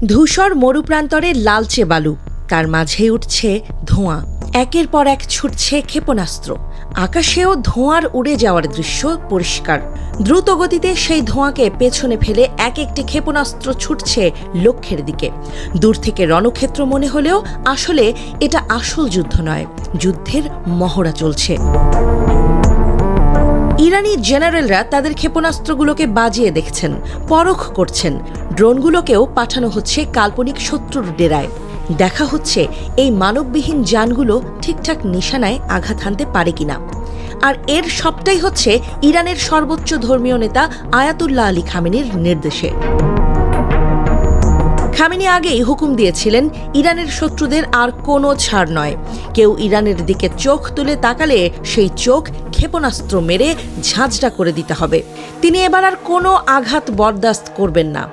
ধূসর মরুপ্রান্তরে লালচে বালু, তার মাঝে উঠছে ধোঁয়া। একের পর এক ছুটছে ক্ষেপণাস্ত্র। আকাশেও ধোঁয়ার উড়ে যাওয়ার দৃশ্য পরিষ্কার। দ্রুত গতিতে সেই ধোঁয়াকে পেছনে ফেলে এক একটি ক্ষেপণাস্ত্র ছুটছে লক্ষ্যের দিকে। দূর থেকে রণক্ষেত্র মনে হলেও আসলে এটা আসল যুদ্ধ নয়, যুদ্ধের মহড়া চলছে। ইরানি জেনারেলরা তাদের ক্ষেপণাস্ত্রগুলোকে বাজিয়ে দেখছেন, পরখ করছেন। ড্রোনগুলোকেও পাঠানো হচ্ছে কাল্পনিক শত্রুর ডেরায়। দেখা হচ্ছে এই মানববিহীন যানগুলো ঠিকঠাক নিশানায় আঘাত হানতে পারে কিনা। আর এর সবটাই হচ্ছে ইরানের সর্বোচ্চ ধর্মীয় নেতা আয়াতুল্লাহ আলী খামেনির নির্দেশে। খামেনি আগেই হুকুম দিয়েছিলেন, ইরানের শত্রুদের আর কোনো ছাড় নয়। কেউ ইরানের দিকে চোখ তুলে তাকালে সেই চোখ ক্ষেপণাস্ত্র মেরে ঝাঁঝরা করে দিতে হবে। তিনি এবার আর কোনো আঘাত বরদাস্ত করবেন না।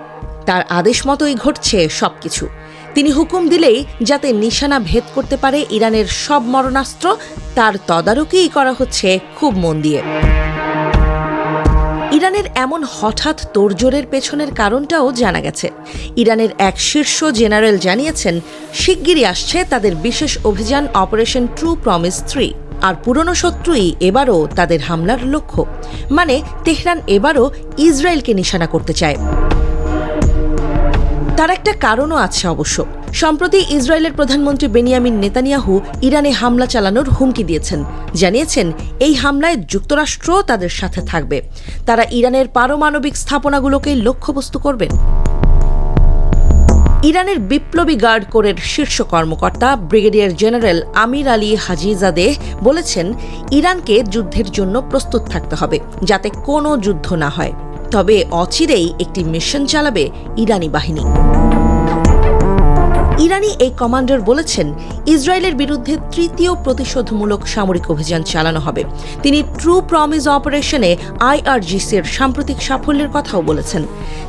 তার আদেশ মতোই ঘটছে সবকিছু। তিনি হুকুম দিলেই যাতে নিশানা ভেদ করতে পারে ইরানের সব মরণাস্ত্র, তার তদারকিই করা হচ্ছে খুব মন দিয়ে। ইরানের এমন হঠাৎ তোড়জোড়ের পেছনের কারণটাও জানা গেছে। ইরানের এক শীর্ষ জেনারেল জানিয়েছেন, শিগগিরই আসছে তাদের বিশেষ অভিযান অপারেশন ট্রু প্রমিস 3। আর পুরনো শত্রুই এবারও তাদের হামলার লক্ষ্য। মানে তেহরান এবারও ইসরায়েলকে নিশানা করতে চায়। তার একটা কারণও আছে অবশ্য। সম্প্রতি ইসরায়েলের প্রধানমন্ত্রী বেনিয়ামিন নেতানিয়াহু ইরানে হামলা চালানোর হুমকি দিয়েছেন। জানিয়েছেন, এই হামলায় যুক্তরাষ্ট্র তাদের সাথে থাকবে। তারা ইরানের পারমাণবিক স্থাপনাগুলোকে লক্ষ্যবস্তু করবেন। ইরানের বিপ্লবী গার্ড কোরের শীর্ষ কর্মকর্তা ব্রিগেডিয়ার জেনারেল আমির আলী হাজিজাদেহ বলেছেন, ইরানকে যুদ্ধের জন্য প্রস্তুত থাকতে হবে, যাতে কোনো যুদ্ধ না হয়। তবে অচিরেই একটি মিশন চালাবে ইরানি বাহিনী। ইরানি এই কমান্ডার বলেছেন, ইসরায়েলের বিরুদ্ধে তৃতীয় প্রতিশোধমূলক সামরিক অভিযান চালানো হবে। তিনি ট্রু প্রমিস অপারেশনে IRGC-র সাম্প্রতিক সাফল্যের কথাও বলেছেন।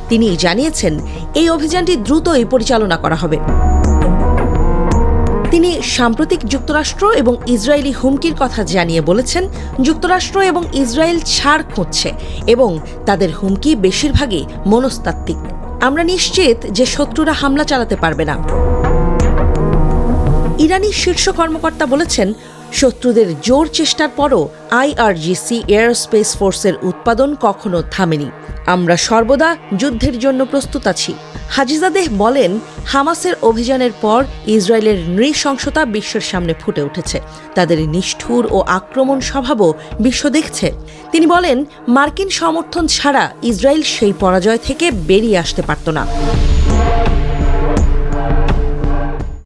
তিনি জানিয়েছেন, এই অভিযানটি দ্রুতই পরিচালনা করা হবে। তিনি সাম্প্রতিক যুক্তরাষ্ট্র এবং ইসরায়েলি হুমকির কথা জানিয়ে বলেছেন, যুক্তরাষ্ট্র এবং ইসরায়েল ছাড় খুঁজছে এবং তাদের হুমকি বেশিরভাগই মনস্তাত্ত্বিক। আমরা নিশ্চিত যে শত্রুরা হামলা চালাতে পারবে না। ইরানি শীর্ষ কর্মকর্তা বলেছেন, শত্রুদের জোর চেষ্টার পরও IRGC এয়ারস্পেস ফোর্সের উৎপাদন কখনো থামেনি। আমরা সর্বদা যুদ্ধের জন্য প্রস্তুত আছি। হাজিজাদেহ বলেন, হামাসের অভিযানের পর ইসরায়েলের নৃশংসতা বিশ্বের সামনে ফুটে উঠেছে। তাদের নিষ্ঠুর ও আক্রমণ স্বভাবও বিশ্ব দেখছে। তিনি বলেন, মার্কিন সমর্থন ছাড়া ইসরায়েল সেই পরাজয় থেকে বেরিয়ে আসতে পারত না।